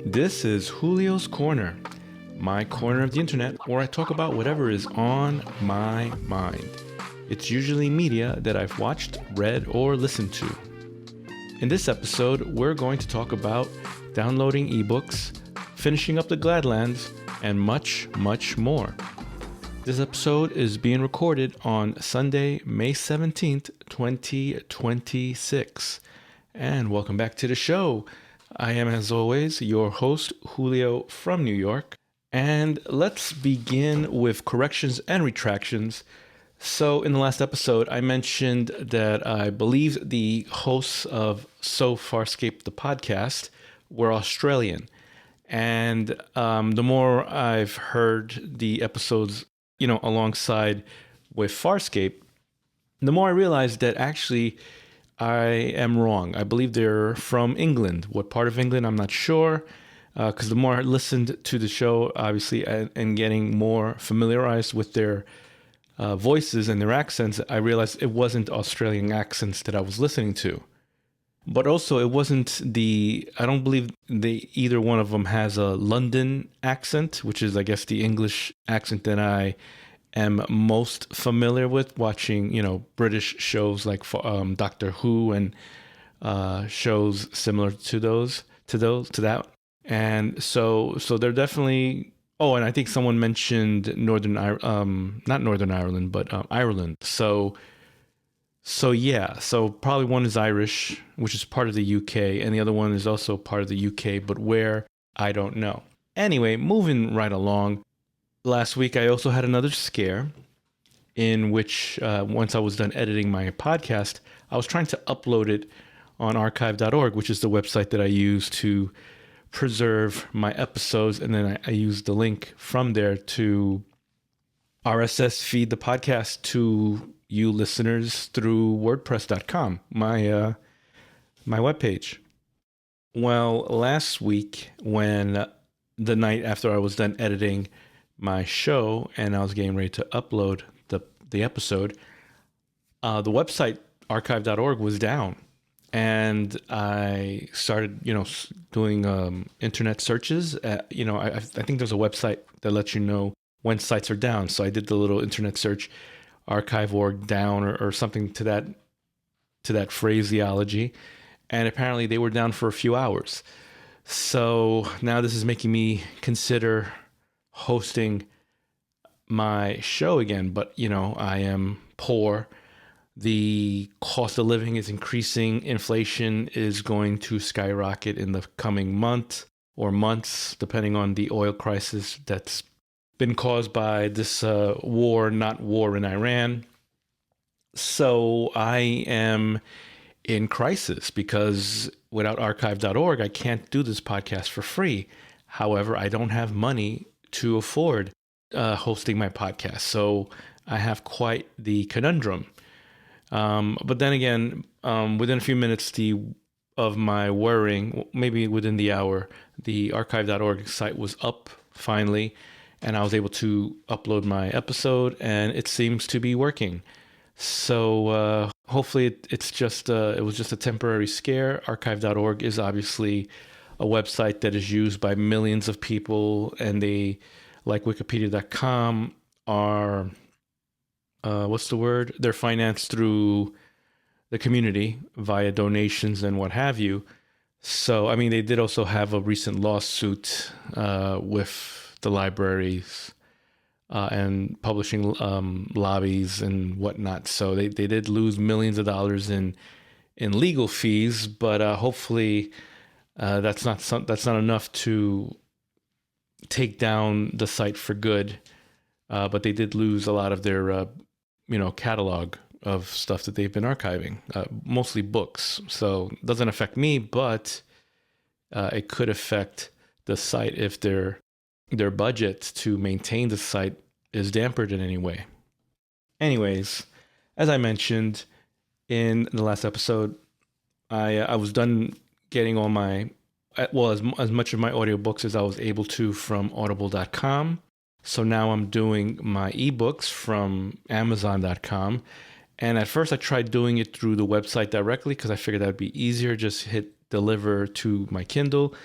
This is Julio's Corner, my corner of the internet where I talk about whatever is on my mind. It's usually media that I've watched, read, or listened to. In this episode, we're going to talk about downloading ebooks, finishing up the Gladlands, and much, much more. This episode is being recorded on Sunday, May 17th, 2026. And welcome back to the show. I am, as always, your host, Julio from New York. And let's begin with corrections and retractions. So in the last episode, I mentioned that I believe the hosts of So Farscape, the podcast, were Australian. And the more I've heard the episodes, alongside with Farscape, the more I realized that actually I am wrong. I believe they're from England. What part of England, I'm not sure. Because the more I listened to the show, obviously, and getting more familiarized with their voices and their accents, I realized it wasn't Australian accents that I was listening to. But also, it wasn't I don't believe either one of them has a London accent, which is, I guess, the English accent that I am most familiar with, watching, British shows like Doctor Who and shows similar to that. And so they're definitely. Oh, and I think someone mentioned not Northern Ireland, but Ireland. So yeah, so probably one is Irish, which is part of the UK, and the other one is also part of the UK, but where, I don't know. Anyway, moving right along. Last week, I also had another scare in which once I was done editing my podcast, I was trying to upload it on archive.org, which is the website that I use to preserve my episodes. And then I used the link from there to RSS feed the podcast to you listeners through WordPress.com, my webpage. Well, last week, when the night after I was done editing my show and I was getting ready to upload the episode, the website archive.org was down, and I started doing internet searches. I think there's a website that lets you know when sites are down, so I did the little internet search, archive.org down or something to that phraseology, and apparently they were down for a few hours. So now this is making me consider hosting my show again, but I am poor. The cost of living is increasing. Inflation is going to skyrocket in the coming month or months, depending on the oil crisis that's been caused by this war in Iran. So I am in crisis because without archive.org, I can't do this podcast for free. However, I don't have money to afford hosting my podcast. So I have quite the conundrum. But then again, within a few minutes of my worrying, maybe within the hour, the archive.org site was up finally, and I was able to upload my episode, and it seems to be working. So hopefully it was just a temporary scare. Archive.org is obviously a website that is used by millions of people, and they, like Wikipedia.com, are they're financed through the community via donations and what have you. So, I mean, they did also have a recent lawsuit with the libraries and publishing lobbies and whatnot. So they did lose millions of dollars in legal fees, but hopefully that's not enough to take down the site for good. But they did lose a lot of their catalog of stuff that they've been archiving, mostly books. So it doesn't affect me, but it could affect the site if their budget to maintain the site is dampened in any way. Anyways, as I mentioned in the last episode, I was done getting all my, as much of my audiobooks as I was able to from audible.com. So now I'm doing my ebooks from amazon.com. And at first I tried doing it through the website directly because I figured that would be easier, just hit deliver to my Kindle.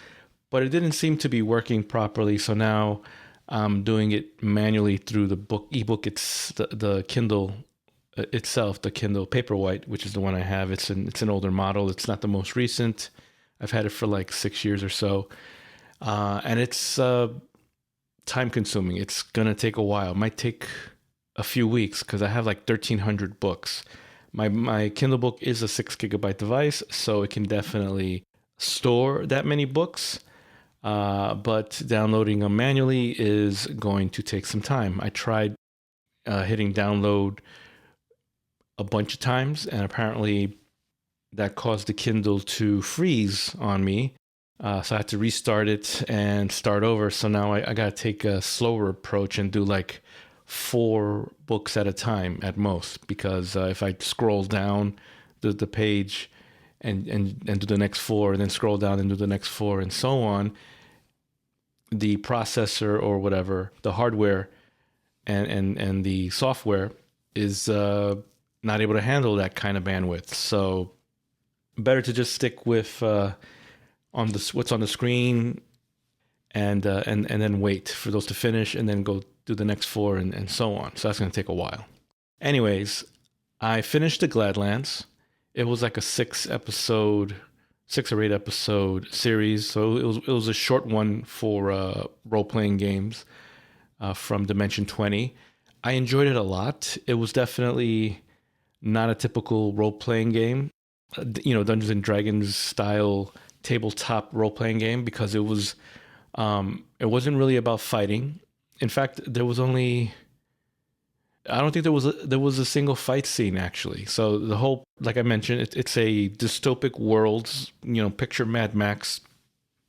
but it didn't seem to be working properly. So now I'm doing it manually through the ebook. It's the Kindle itself, the Kindle Paperwhite, which is the one I have. It's an older model. It's not the most recent. I've had it for like 6 years or so, and it's time consuming. It's gonna take a while. It might take a few weeks because I have like 1,300 books. My Kindle book is a 6 GB device, so it can definitely store that many books. But downloading them manually is going to take some time. I tried hitting download a bunch of times, and apparently that caused the Kindle to freeze on me. So I had to restart it and start over. So now I got to take a slower approach and do like 4 books at a time at most, because if I scroll down the page and do the next 4, and then scroll down and do the next 4, and so on, the processor or whatever, the hardware and the software is not able to handle that kind of bandwidth. So better to just stick with on what's on the screen, and then wait for those to finish, and then go do the next 4, and so on. So that's going to take a while. Anyways, I finished the Gladlands. It was like a 6 or 8 episode series. So it was a short one for role playing games from Dimension 20. I enjoyed it a lot. It was definitely not a typical role playing game, Dungeons and Dragons style tabletop role playing game, because it wasn't really about fighting. In fact, I don't think there was a single fight scene, actually. So the whole, like I mentioned, it's a dystopic world, picture Mad Max,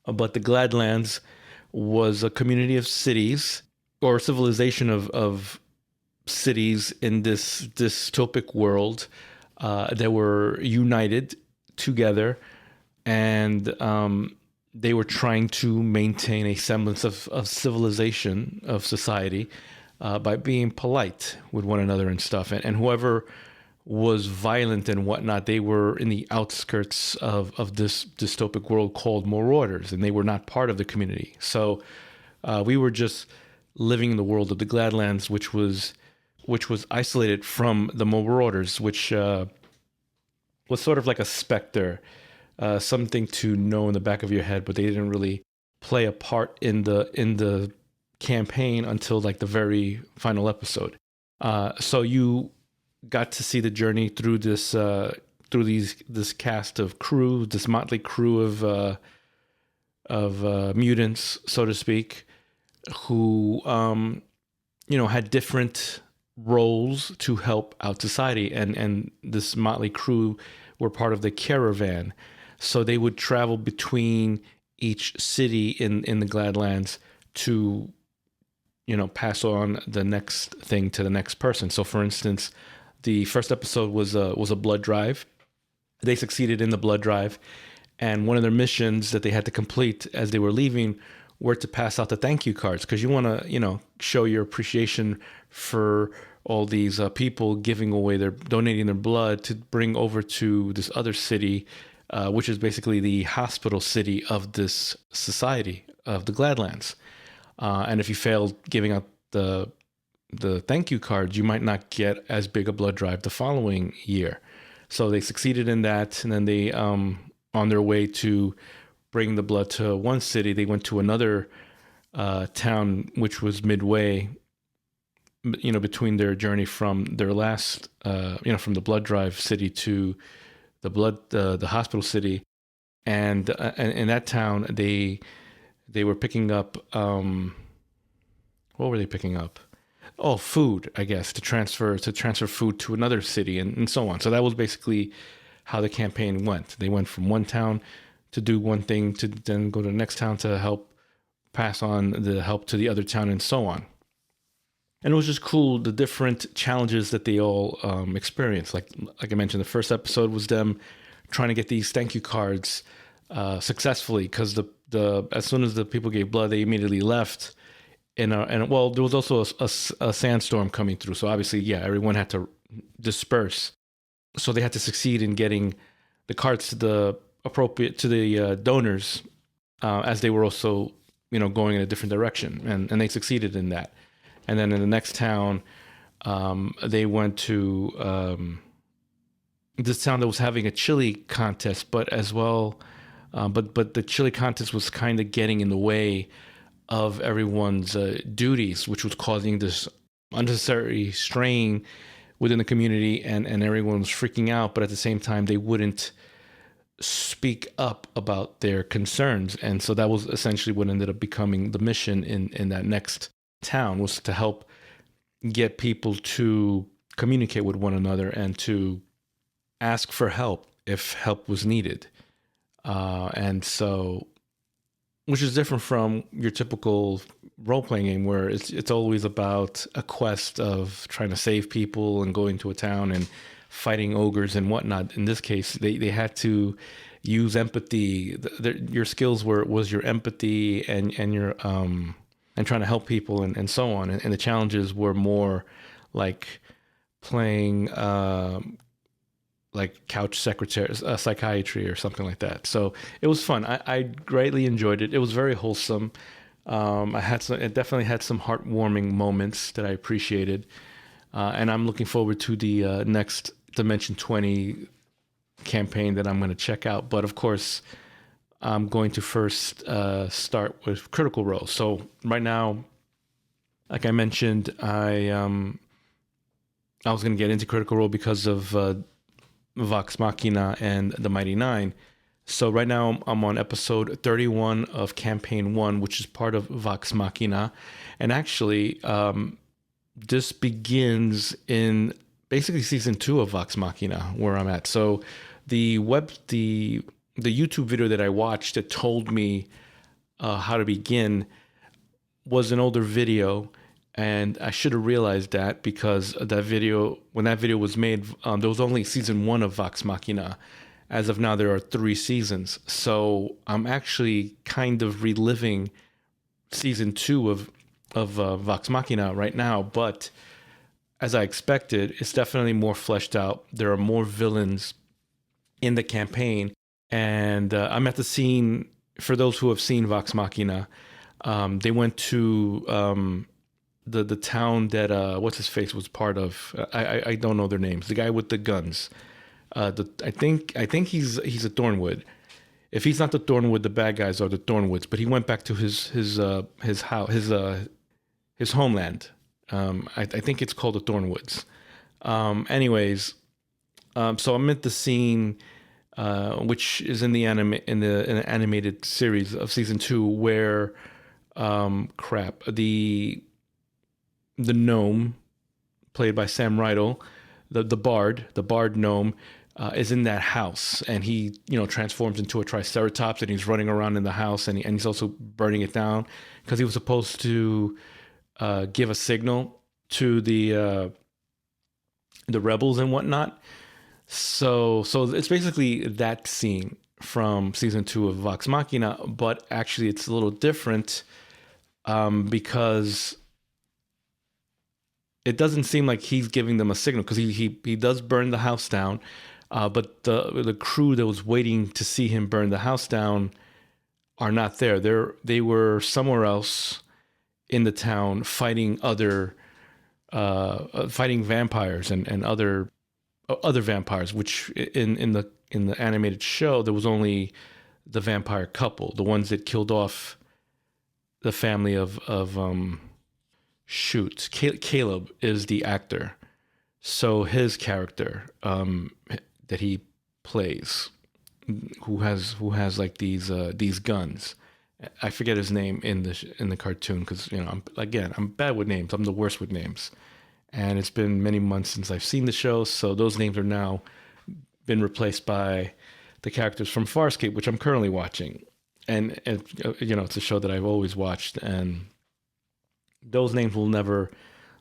but the Gladlands was a community of cities, or a civilization of cities in this dystopic world that were united together, and they were trying to maintain a semblance of civilization, of society, by being polite with one another and stuff. And whoever was violent and whatnot, they were in the outskirts of this dystopic world called Marauders, and they were not part of the community. So we were just living in the world of the Gladlands, which was isolated from the Marauders, which was sort of like a specter, something to know in the back of your head, but they didn't really play a part in the campaign until like the very final episode. So you got to see the journey through this cast of crew, this motley crew of mutants, so to speak, who had different roles to help out society, and this motley crew were part of the caravan. So they would travel between each city in the Gladlands to pass on the next thing to the next person. So for instance, the first episode was a blood drive. They succeeded in the blood drive, and one of their missions that they had to complete as they were leaving were to pass out the thank you cards, because you want to show your appreciation for all these people donating their blood to bring over to this other city, which is basically the hospital city of this society of the Gladlands. And if you failed giving out the thank you cards, you might not get as big a blood drive the following year. So they succeeded in that, and then they, on their way to bring the blood to one city, they went to another town, which was midway, between their journey from their last, from the blood drive city to the hospital city, and in that town they were picking up, what were they picking up? Oh, food, I guess, to transfer food to another city, and so on. So that was basically how the campaign went. They went from one town to do one thing, to then go to the next town to help pass on the help to the other town, and so on. And it was just cool, the different challenges that they all experienced. Like I mentioned, the first episode was them trying to get these thank you cards successfully, because as soon as the people gave blood, they immediately left. And there was also a sandstorm coming through. So obviously, everyone had to disperse. So they had to succeed in getting the cards to the donors as they were also, going in a different direction, and they succeeded in that. And then in the next town, they went to this town that was having a chili contest, but as well, but the chili contest was kind of getting in the way of everyone's duties, which was causing this unnecessary strain within the community, and everyone was freaking out. But at the same time, they wouldn't speak up about their concerns, and so that was essentially what ended up becoming the mission in that next town, was to help get people to communicate with one another and to ask for help if help was needed. And so, which is different from your typical role-playing game where it's always about a quest of trying to save people and going to a town and fighting ogres and whatnot. In this case, they had to use empathy. Your skills was your empathy and your and trying to help people and so on. And the challenges were more like playing like couch secretary, psychiatry or something like that. So it was fun. I greatly enjoyed it. It was very wholesome. It definitely had some heartwarming moments that I appreciated. And I'm looking forward to the next Dimension 20 campaign that I'm going to check out. But of course, I'm going to first start with Critical Role. So right now, like I mentioned, I was going to get into Critical Role because of Vox Machina and the Mighty Nine. So right now I'm on episode 31 of Campaign 1, which is part of Vox Machina. And actually, this begins in basically season 2 of Vox Machina, where I'm at. So the YouTube video that I watched that told me how to begin was an older video, and I should have realized that because when that video was made, there was only season 1 of Vox Machina. As of now, there are 3 seasons. So I'm actually kind of reliving season 2 of Vox Machina right now. But as I expected, it's definitely more fleshed out. There are more villains in the campaign. And I'm at the scene, for those who have seen Vox Machina, they went to the town that what's his face was part of. I don't know their names. The guy with the guns. I think he's a Thornwood. If he's not the Thornwood, the bad guys are the Thornwoods. But he went back to his house, his homeland. I think it's called the Thornwoods. Anyways, so I'm at the scene, which is in the animated series of season 2, where the gnome played by Sam Rydell, the bard gnome, is in that house, and he transforms into a triceratops, and he's running around in the house, and he's also burning it down because he was supposed to give a signal to the rebels and whatnot. So it's basically that scene from season 2 of Vox Machina, but actually it's a little different because it doesn't seem like he's giving them a signal, because he does burn the house down, but the crew that was waiting to see him burn the house down are not there. They were somewhere else in the town fighting fighting vampires and other vampires, which in the animated show there was only the vampire couple, the ones that killed off the family of Caleb is the actor. So his character that he plays, who has like these guns, I forget his name in the cartoon, because I'm bad with names. I'm the worst with names, and it's been many months since I've seen the show, so those names are now been replaced by the characters from Farscape, which I'm currently watching, and it's a show that I've always watched, and those names will never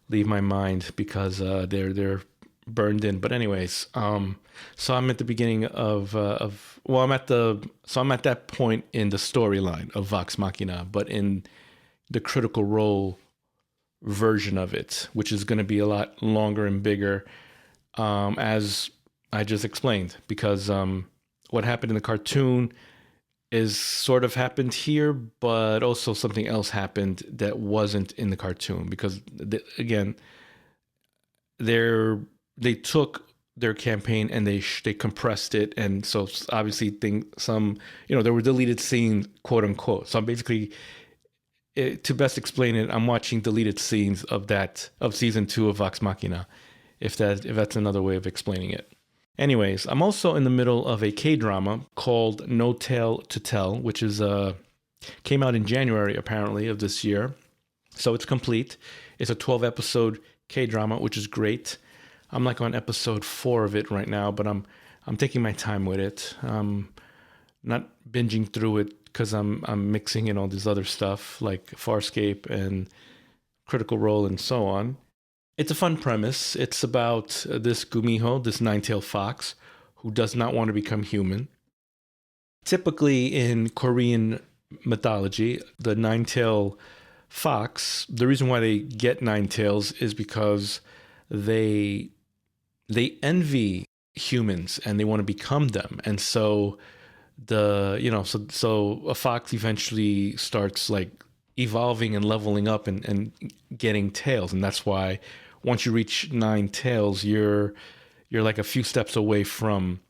leave my mind because they're burned in. But anyways, so I'm at the beginning I'm at that point in the storyline of Vox Machina, but in the Critical Role version of it, which is going to be a lot longer and bigger, as I just explained, because what happened in the cartoon is sort of happened here, but also something else happened that wasn't in the cartoon because again, they took their campaign and they compressed it, and so obviously there were deleted scenes, quote unquote. So I'm basically, to best explain it, I'm watching deleted scenes of season 2 of Vox Machina, if that's another way of explaining it. Anyways, I'm also in the middle of a K-drama called No Tale to Tell, which came out in January apparently of this year. So it's complete. It's a 12 episode K-drama, which is great. I'm like on episode 4 of it right now, but I'm taking my time with it. Not binging through it because I'm mixing in all this other stuff like Farscape and Critical Role and so on. It's a fun premise. It's about this Gumiho, this nine-tailed fox, who does not want to become human. Typically in Korean mythology, the nine-tailed fox, the reason why they get 9 tails is because they envy humans and they want to become them. And so so a fox eventually starts like evolving and leveling up and getting tails. And that's why once you reach 9 tails, you're like a few steps away from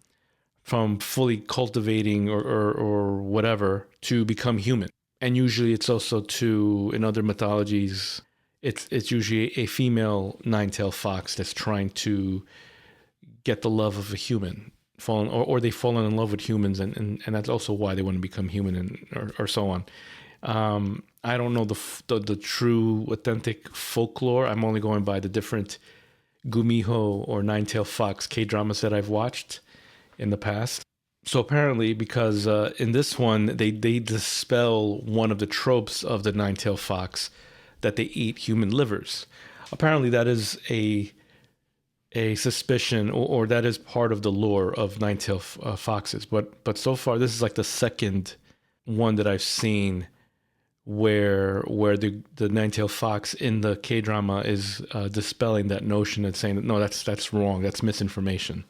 fully cultivating or whatever to become human. And usually it's also in other mythologies, it's usually a female 9-tailed fox that's trying to get the love of a human, or they've fallen in love with humans, and that's also why they want to become human, or so on. I don't know the true authentic folklore. I'm only going by the different Gumiho or 9-tailed fox K-dramas that I've watched in the past. So apparently, because in this one, they dispel one of the tropes of the 9-tailed fox, that they eat human livers. Apparently, that is a suspicion, or that is part of the lore of 9-tailed foxes. But so far, this is like the second one that I've seen where the 9-tailed fox in the K-drama is dispelling that notion and saying that no, that's wrong, that's misinformation.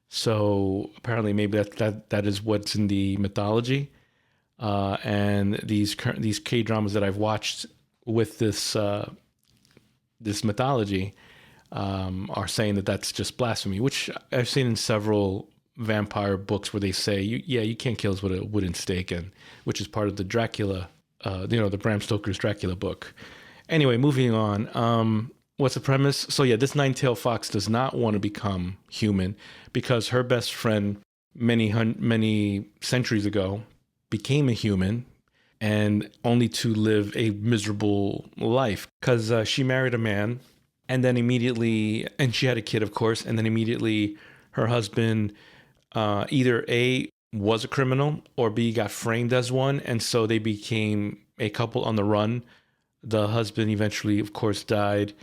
So apparently, maybe that is what's in the mythology, and these K-dramas that I've watched with this mythology are saying that that's just blasphemy, which I've seen in several vampire books where they say, you can't kill us with a wooden stake, and which is part of the Dracula, the Bram Stoker's Dracula book. Anyway, moving on. What's the premise? So yeah, this 9-tailed fox does not want to become human because her best friend many centuries ago became a human, and only to live a miserable life because she married a man, and then immediately, and she had a kid, of course, and then immediately her husband either A, was a criminal, or B, got framed as one, and so they became a couple on the run. The husband eventually, of course, died.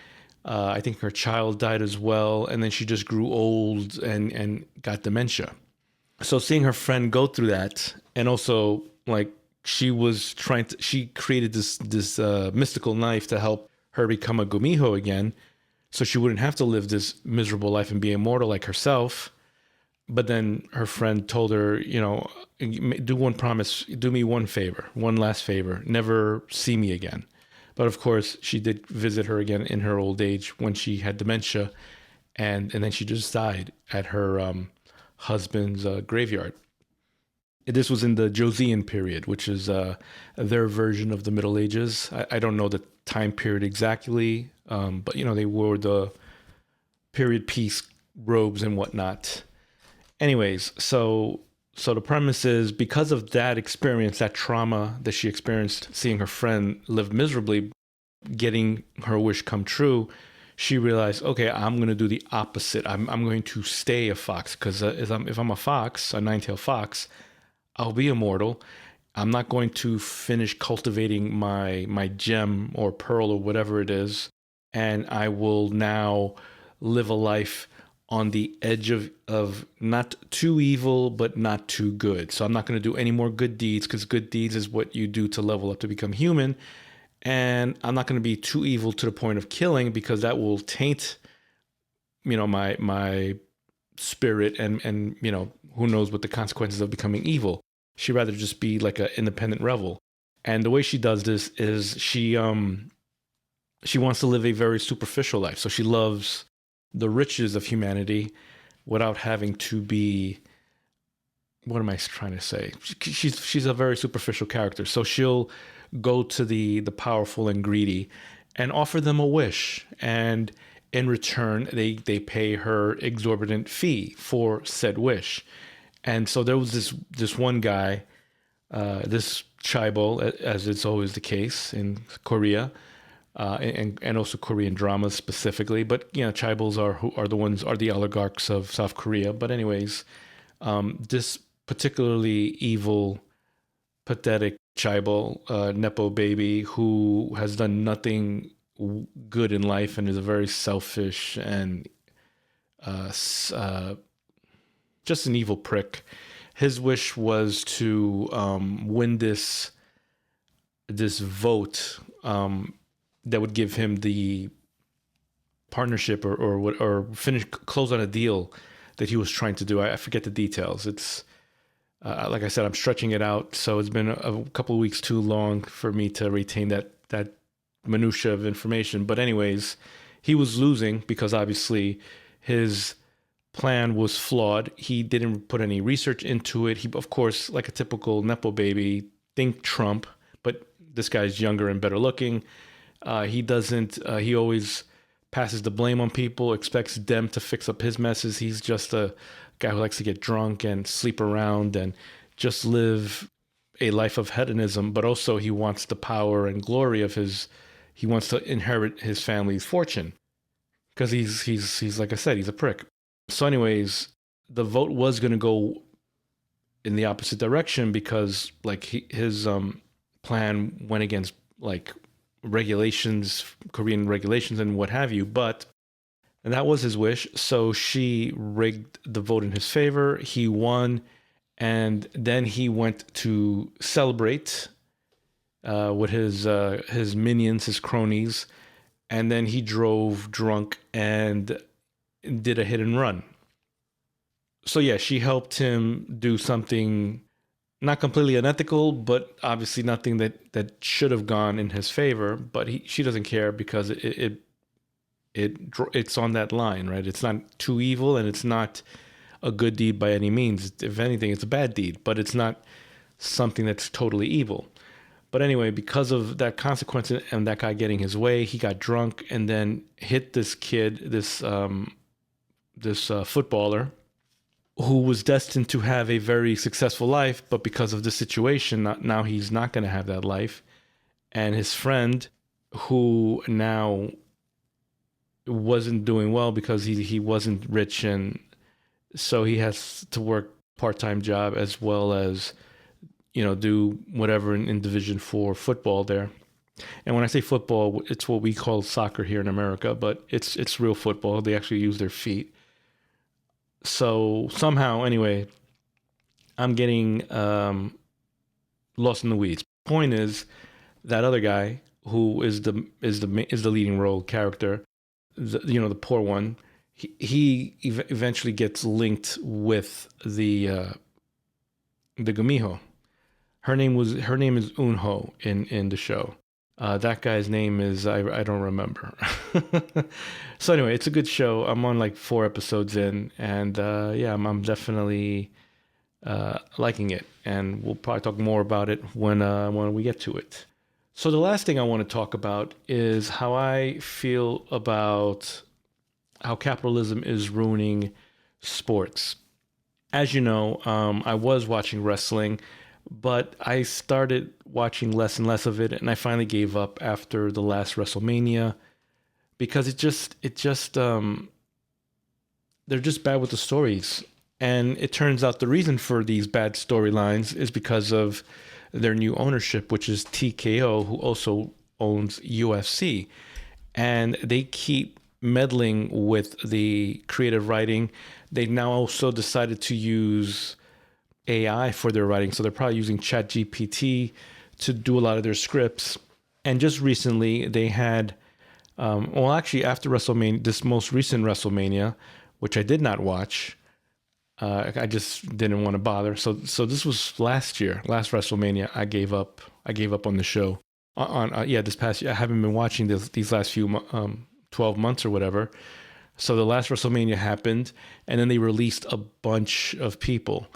I think her child died as well, and then she just grew old and got dementia. So seeing her friend go through that, and also like she created this mystical knife to help her become a Gumiho again, so she wouldn't have to live this miserable life and be immortal like herself. But then her friend told her, do me one favor, one last favor, never see me again. But of course, she did visit her again in her old age when she had dementia, and then she just died at her husband's graveyard. This was in the Joseon period, which is their version of the Middle Ages. I don't know the time period exactly, but they wore the period piece robes and whatnot. Anyways, so the premise is, because of that experience, that trauma that she experienced, seeing her friend live miserably, getting her wish come true, she realized, okay, I'm going to do the opposite. I'm going to stay a fox, because if I'm a fox, a 9-tailed fox, I'll be immortal. I'm not going to finish cultivating my gem or pearl or whatever it is, and I will now live a life on the edge of not too evil, but not too good. So I'm not going to do any more good deeds, because good deeds is what you do to level up to become human. And I'm not going to be too evil to the point of killing, because that will taint, my spirit, and who knows what the consequences of becoming evil. She'd rather just be like an independent rebel. And the way she does this is she wants to live a very superficial life. So she loves the riches of humanity without having to be, what am I trying to say? She's a very superficial character. So she'll go to the powerful and greedy and offer them a wish, and in return they pay her exorbitant fee for said wish. And so there was this one guy, this chaebol, as it's always the case in Korea, and also Korean dramas specifically. But chaebols are the oligarchs of South Korea. But anyways, this particularly evil, pathetic chaebol, nepo baby who has done nothing good in life and is a very selfish and just an evil prick. His wish was to win this vote that would give him the partnership or close on a deal that he was trying to do. I forget the details. It's like I said, I'm stretching it out, so it's been a couple of weeks too long for me to retain that minutia of information. But anyways, he was losing because obviously his plan was flawed. He didn't put any research into it. He, of course, like a typical nepo baby, think Trump, but this guy's younger and better looking. He doesn't. He always passes the blame on people, expects them to fix up his messes. He's just a guy who likes to get drunk and sleep around and just live a life of hedonism. But also he wants the power and glory of he wants to inherit his family's fortune because he's like I said, he's a prick. So anyways, the vote was going to go in the opposite direction because like his plan went against like regulations, Korean regulations and what have you. And that was his wish. So she rigged the vote in his favor. He won. And then he went to celebrate with his minions, his cronies. And then he drove drunk and did a hit and run. So yeah, she helped him do something not completely unethical, but obviously nothing that should have gone in his favor. But she doesn't care because it's on that line, right? It's not too evil and it's not a good deed by any means. If anything, it's a bad deed, but it's not something that's totally evil. But anyway, because of that consequence and that guy getting his way, he got drunk and then hit this kid, this footballer who was destined to have a very successful life, but because of the situation, now he's not going to have that life. And his friend, who now wasn't doing well because he wasn't rich, and so he has to work part-time job as well as do whatever in Division 4 football there. And when I say football, it's what we call soccer here in America, but it's real football. They actually use their feet. So somehow, anyway, I'm getting lost in the weeds. Point is, that other guy who is the leading role character, the poor one, he eventually gets linked with the gumiho. Her name is Eunho in the show. That guy's name is I don't remember. So anyway, it's a good show. I'm on like 4 episodes in, and yeah, I'm definitely liking it. And we'll probably talk more about it when we get to it. So the last thing I want to talk about is how I feel about how capitalism is ruining sports. As you know, I was watching wrestling, but I started watching less and less of it, and I finally gave up after the last WrestleMania because they're just bad with the stories. And it turns out the reason for these bad storylines is because of their new ownership, which is TKO, who also owns UFC. And they keep meddling with the creative writing. They now also decided to use AI for their writing. So they're probably using ChatGPT to do a lot of their scripts. And just recently they had, after WrestleMania, this most recent WrestleMania, which I did not watch, I just didn't want to bother. So this was last WrestleMania. I gave up. I gave up on the show. This past year, I haven't been watching these last few 12 months or whatever. So the last WrestleMania happened, and then they released a bunch of people,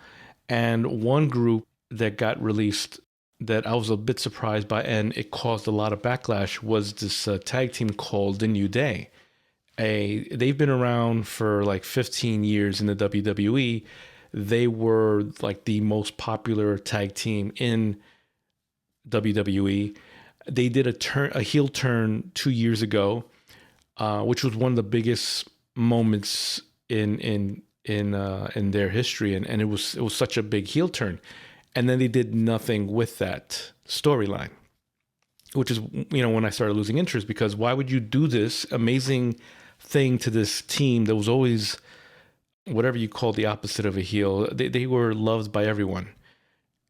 and one group that got released that I was a bit surprised by, and it caused a lot of backlash, was this tag team called The New Day. They've been around for like 15 years in the WWE. They were like the most popular tag team in WWE. They did a heel turn 2 years ago, which was one of the biggest moments in their history, and it was such a big heel turn. And then they did nothing with that storyline, which is, when I started losing interest, because why would you do this amazing thing to this team that was always whatever you call the opposite of a heel? They were loved by everyone.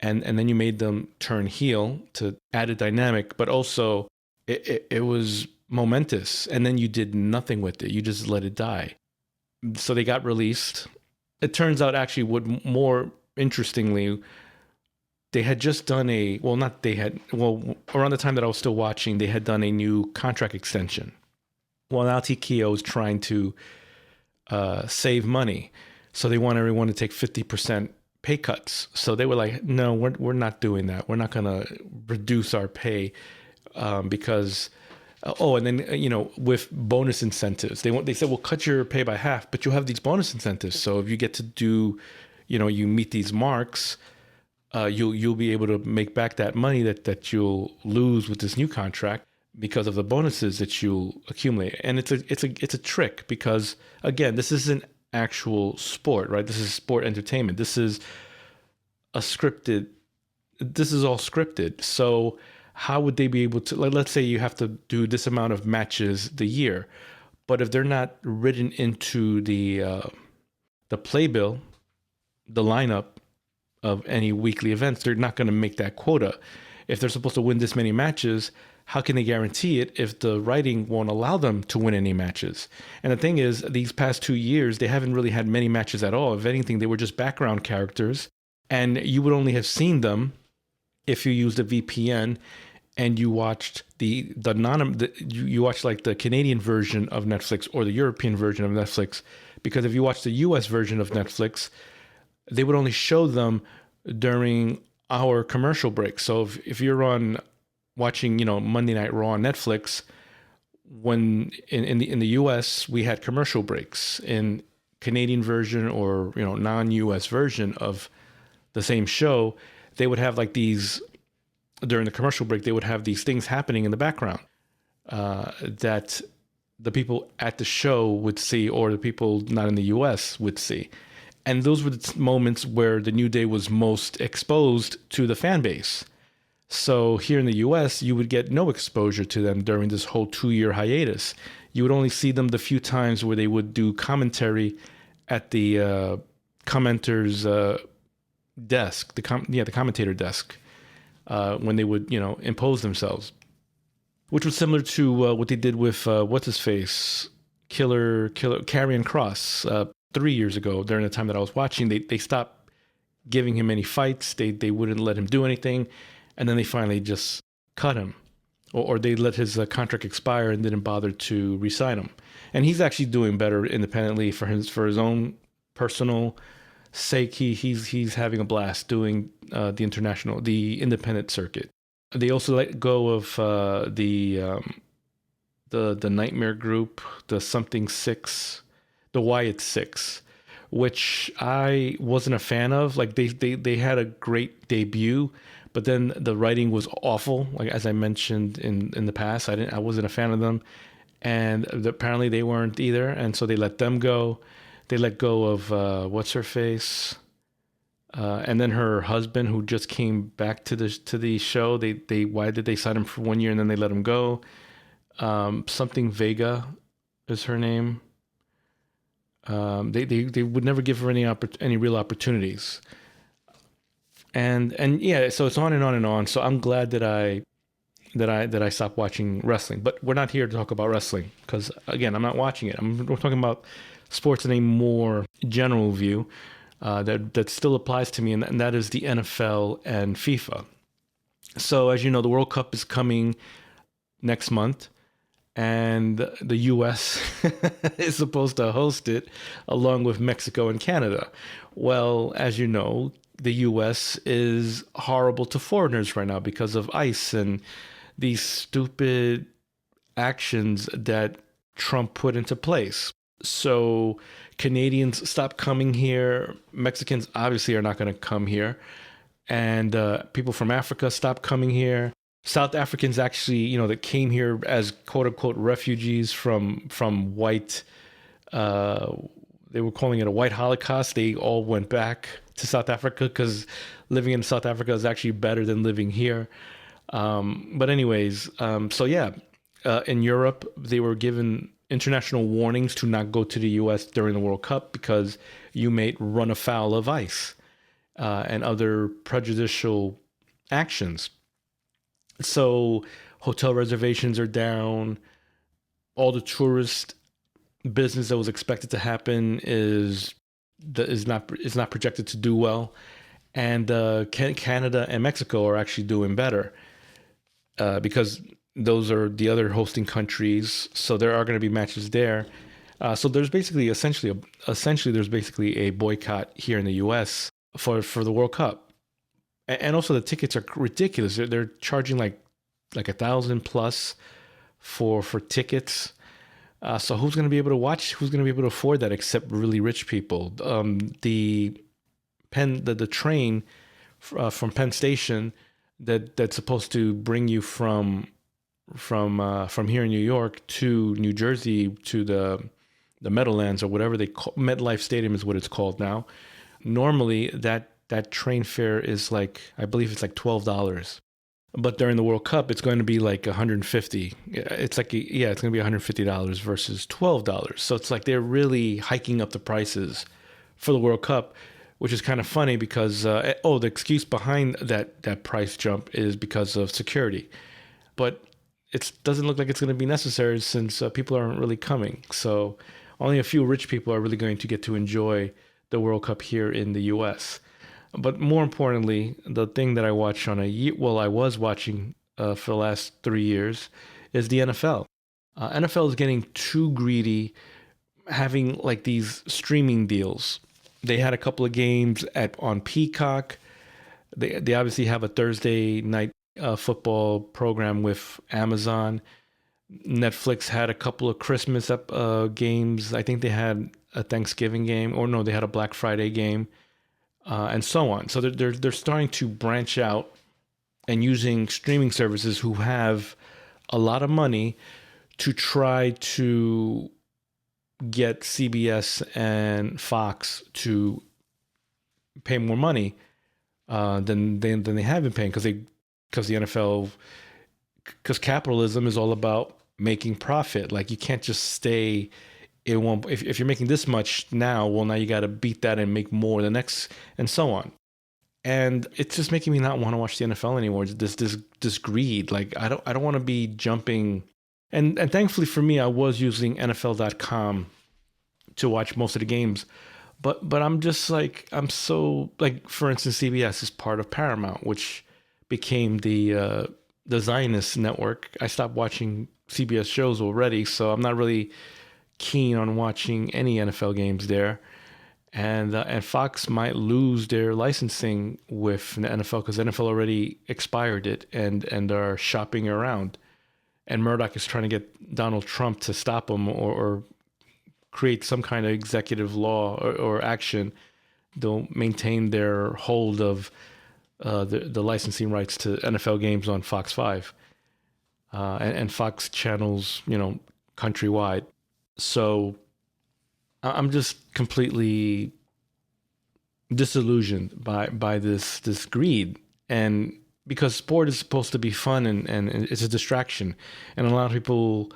And then you made them turn heel to add a dynamic, but also it was momentous. And then you did nothing with it. You just let it die. So they got released. It turns out, actually, what more interestingly, they had just done around the time that I was still watching, they had done a new contract extension. Well, now TKO is trying to save money. So they want everyone to take 50% pay cuts. So they were like, no, we're not doing that. We're not going to reduce our pay because, and then, with bonus incentives, they said, we'll cut your pay by half, but you'll have these bonus incentives. So if you get to do, you meet these marks, you'll be able to make back that money that you'll lose with this new contract because of the bonuses that you'll accumulate. And it's a trick, because again, this isn't actual sport, right? This is sport entertainment. This is all scripted. So how would they be able to, let's say you have to do this amount of matches the year, but if they're not written into the playbill, the lineup of any weekly events, they're not going to make that quota. If they're supposed to win this many matches, how can they guarantee it if the writing won't allow them to win any matches? And the thing is, these past 2 years, they haven't really had many matches at all. If anything, they were just background characters, and you would only have seen them if you used a VPN and you watched you watched like the Canadian version of Netflix or the European version of Netflix. Because if you watch the US version of Netflix, they would only show them during our commercial break. So if you're watching, Monday Night Raw on Netflix, when in the US, we had commercial breaks. In Canadian version or non-US version of the same show, they would have like these, during the commercial break, they would have these things happening in the background that the people at the show would see, or the people not in the US would see. And those were the moments where the New Day was most exposed to the fan base. So here in the US, you would get no exposure to them during this whole 2-year hiatus. You would only see them the few times where they would do commentary at the commenter's desk, the commentator desk, when they would, impose themselves, which was similar to what they did with what's his face, Killer Karrion Kross 3 years ago. During the time that I was watching, they stopped giving him any fights. They wouldn't let him do anything, and then they finally just cut him, or they let his contract expire and didn't bother to re-sign him. And he's actually doing better independently for his own personal sake. He's having a blast doing the independent circuit. They also let go of the Nightmare Group, the something six, the Wyatt Six, which I wasn't a fan of. Like they had a great debut, but then the writing was awful. Like, as I mentioned in the past, I wasn't a fan of them, and apparently they weren't either. And so they let them go. They let go of what's her face, and then her husband, who just came back to the show. Why did they sign him for 1 year and then they let him go? Something Vega is her name. They would never give her any real opportunities. And yeah, so it's on and on and on. So I'm glad that I stopped watching wrestling. But we're not here to talk about wrestling, because again, I'm not watching it. We're talking about sports in a more general view. that still applies to me, and that is the NFL and FIFA. So as you know, the World Cup is coming next month, and the U.S. is supposed to host it along with Mexico and Canada. Well, as you know, the U.S. is horrible to foreigners right now because of ICE and these stupid actions that Trump put into place. So Canadians stop coming here. Mexicans obviously are not going to come here. And people from Africa stop coming here. South Africans actually, that came here as quote unquote refugees from white, they were calling it a white Holocaust. They all went back to South Africa because living in South Africa is actually better than living here. But anyways, in Europe, they were given international warnings to not go to the U.S. during the World Cup because you may run afoul of ICE and other prejudicial actions. So hotel reservations are down. All the tourist business that was expected to happen is not projected to do well, and Canada and Mexico are actually doing better because those are the other hosting countries. So there are going to be matches there. So there's essentially a boycott here in the U.S. for the World Cup. And also the tickets are ridiculous. They're charging like $1,000 plus for tickets. So who's going to be able to watch? Who's going to be able to afford that except really rich people? The train from Penn Station that's supposed to bring you from here in New York to New Jersey to the Meadowlands or whatever they call MetLife Stadium is what it's called now. Normally that train fare is I believe it's like $12. But during the World Cup, it's going to be like $150. It's going to be $150 versus $12. So it's like they're really hiking up the prices for the World Cup, which is kind of funny because, the excuse behind that price jump is because of security. But it doesn't look like it's going to be necessary since people aren't really coming. So only a few rich people are really going to get to enjoy the World Cup here in the U.S. But more importantly, the thing that I watch I was watching for the last 3 years is the NFL. NFL is getting too greedy, having these streaming deals. They had a couple of games on Peacock. They obviously have a Thursday night football program with Amazon. Netflix had a couple of Christmas games. I think they had a Thanksgiving game, or no, they had a Black Friday game. And so on. So they're starting to branch out and using streaming services who have a lot of money to try to get CBS and Fox to pay more money than they have been paying because the NFL, because capitalism is all about making profit. You can't just stay. It won't. If you're making this much now, well, now you got to beat that and make more the next, and so on. And it's just making me not want to watch the NFL anymore. This greed. I don't want to be jumping. And thankfully for me, I was using NFL.com to watch most of the games. But I'm just I'm so for instance, CBS is part of Paramount, which became the Zionist network. I stopped watching CBS shows already, so I'm not really keen on watching any NFL games there, and Fox might lose their licensing with the NFL because the NFL already expired it and are shopping around, and Murdoch is trying to get Donald Trump to stop them or create some kind of executive law or action. They'll maintain their hold of the licensing rights to NFL games on Fox 5 and Fox channels, countrywide. So I'm just completely disillusioned by this greed, and because sport is supposed to be fun and it's a distraction, and a lot of people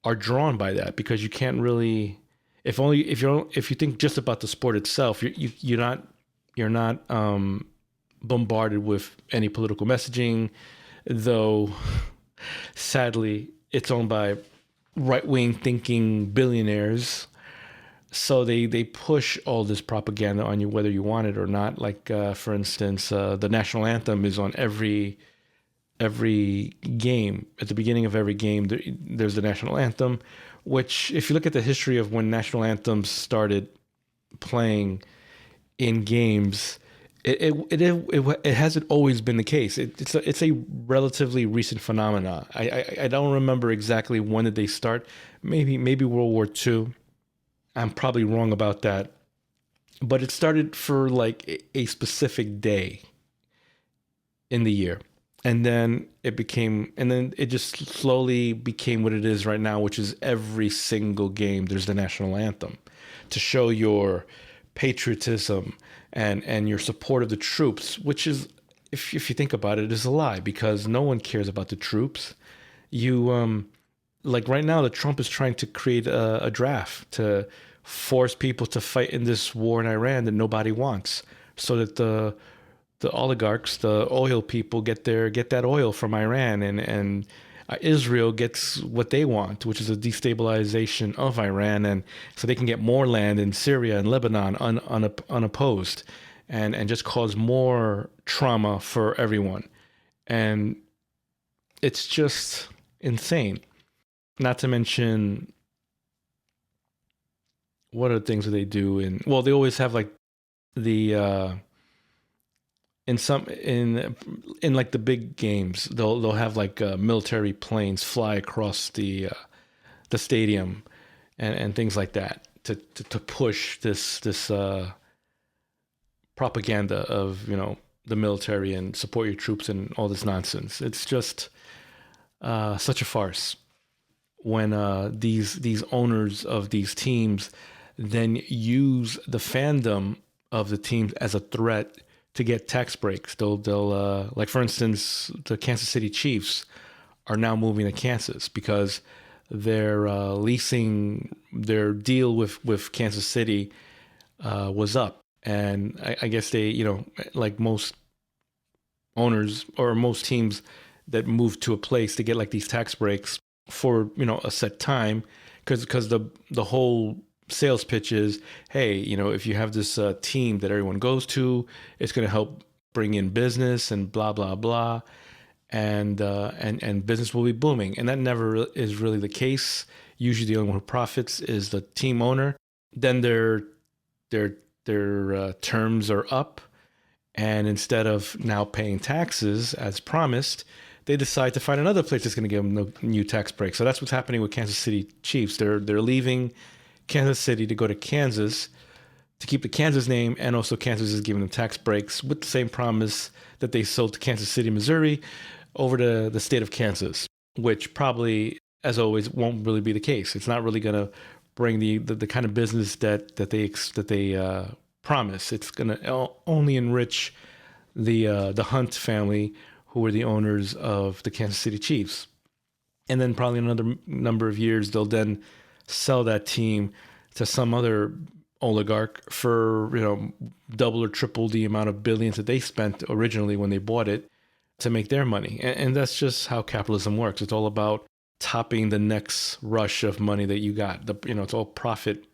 are drawn by that because you can't really, if you think just about the sport itself, you're not bombarded with any political messaging, though sadly it's owned by right-wing thinking billionaires So they push all this propaganda on you whether you want it or not. Like for instance, the national anthem is on every game. At the beginning of every game, there's the national anthem, which if you look at the history of when national anthems started playing in games, it hasn't always been the case. It's a relatively recent phenomena. I don't remember exactly when did they start. Maybe World War II. I'm probably wrong about that, but it started for like a specific day in the year, and then it just slowly became what it is right now, which is every single game there's the national anthem to show your patriotism and your support of the troops, which is, if you think about it, is a lie because no one cares about the troops. You like right now, the Trump is trying to create a draft to force people to fight in this war in Iran that nobody wants, so that the oligarchs, the oil people, get that oil from Iran, and Israel gets what they want, which is a destabilization of Iran, and so they can get more land in Syria and Lebanon unopposed, and just cause more trauma for everyone, and it's just insane. Not to mention, what are the things that they do? And well, they always have like the in like the big games, they'll have like military planes fly across the stadium and things like that to push this propaganda of the military and support your troops and all this nonsense. It's just such a farce when these owners of these teams then use the fandom of the teams as a threat to get tax breaks. They'll like for instance, the Kansas City Chiefs are now moving to Kansas because their leasing, their deal with Kansas City was up, and I guess they, like most owners or most teams that move to a place to get like these tax breaks for a set time, because the whole sales pitch is, hey, if you have this team that everyone goes to, it's going to help bring in business and blah blah blah, and business will be booming, and that never is really the case. Usually, the only one who profits is the team owner. Then their terms are up, and instead of now paying taxes as promised, they decide to find another place that's going to give them the new tax break. So that's what's happening with Kansas City Chiefs. They're leaving Kansas City to go to Kansas to keep the Kansas name, and also Kansas is giving them tax breaks with the same promise that they sold to Kansas City, Missouri, over to the state of Kansas, which probably, as always, won't really be the case. It's not really going to bring the kind of business that they promise. It's going to only enrich the Hunt family, who were the owners of the Kansas City Chiefs. And then probably in another number of years, they'll then sell that team to some other oligarch for, double or triple the amount of billions that they spent originally when they bought it to make their money. And that's just how capitalism works. It's all about topping the next rush of money that you got. It's all profit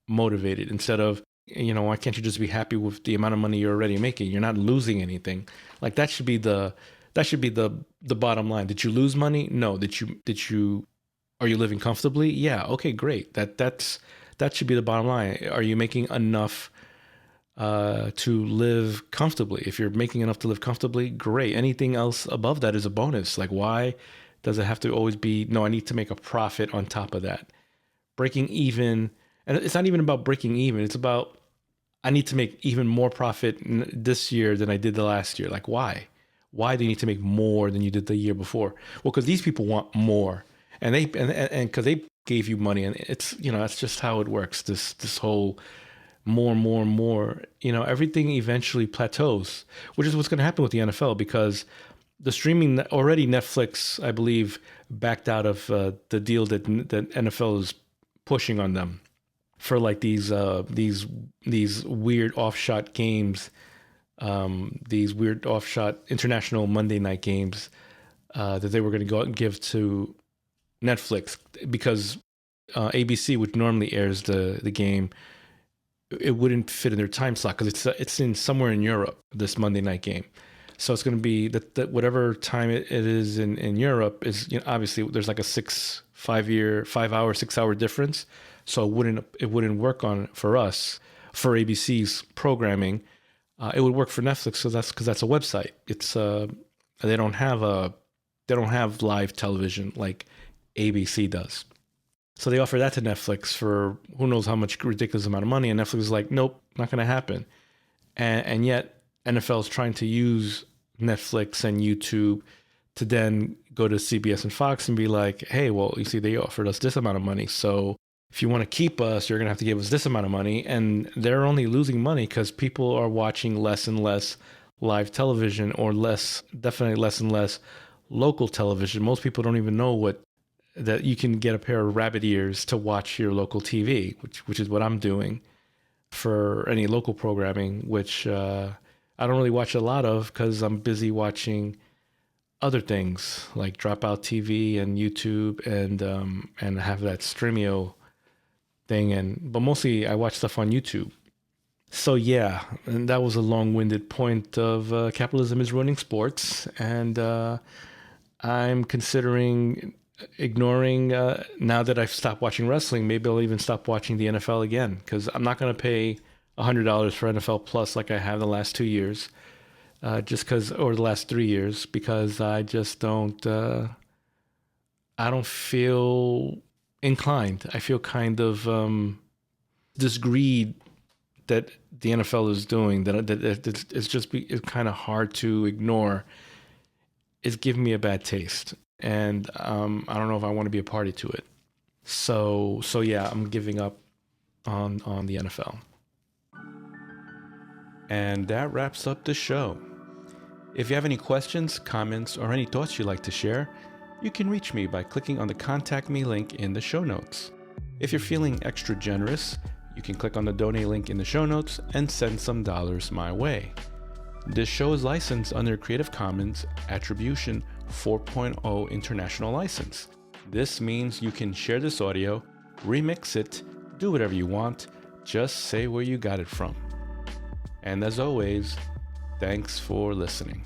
motivated instead of, why can't you just be happy with the amount of money you're already making? You're not losing anything. Like that should be the bottom line. Did you lose money? No. Are you living comfortably? Yeah. Okay, great. That should be the bottom line. Are you making enough to live comfortably? If you're making enough to live comfortably, great. Anything else above that is a bonus. Like, why does it have to always be, no, I need to make a profit on top of that? Breaking even, and it's not even about breaking even. It's about, I need to make even more profit this year than I did the last year. Like, why? Why do you need to make more than you did the year before? Well, because these people want more, and because they gave you money, and it's that's just how it works. This whole more. Everything eventually plateaus, which is what's going to happen with the NFL, because the streaming, already Netflix, I believe, backed out of the deal that NFL is pushing on them for like these weird offshot games, these weird offshot international Monday night games that they were going to go out and give to Netflix, because ABC, which normally airs the game, it wouldn't fit in their time slot because it's in somewhere in Europe, this Monday night game. So it's going to be that whatever time it is in Europe is, obviously there's like a 5 hour, 6 hour difference. So it wouldn't work for us, for ABC's programming. It would work for Netflix because that's a website. It's they don't have live television like ABC does. So they offer that to Netflix for who knows how much ridiculous amount of money, and Netflix is like, nope, not going to happen. And yet NFL is trying to use Netflix and YouTube to then go to CBS and Fox and be like, hey, well, you see, they offered us this amount of money, so if you want to keep us, you're going to have to give us this amount of money. And they're only losing money because people are watching less and less live television, or definitely less and less local television. Most people don't even know that you can get a pair of rabbit ears to watch your local TV, which is what I'm doing for any local programming, which I don't really watch a lot of because I'm busy watching other things like Dropout TV and YouTube and have that Streamio thing. But mostly I watch stuff on YouTube. So yeah, and that was a long-winded point of capitalism is ruining sports, and I'm considering ignoring, now that I've stopped watching wrestling, maybe I'll even stop watching the NFL again, because I'm not going to pay $100 for NFL Plus like I have the last 2 years, or the last 3 years, because I just don't feel inclined. I feel kind of this greed that the NFL is doing, that it's kind of hard to ignore, is giving me a bad taste. And I don't know if I want to be a party to it. So yeah, I'm giving up on the NFL. And that wraps up the show. If you have any questions, comments, or any thoughts you'd like to share, you can reach me by clicking on the Contact Me link in the show notes. If you're feeling extra generous, you can click on the donate link in the show notes and send some dollars my way. This show is licensed under Creative Commons Attribution 4.0 International License. This means you can share this audio, remix it, do whatever you want, just say where you got it from. And as always, thanks for listening.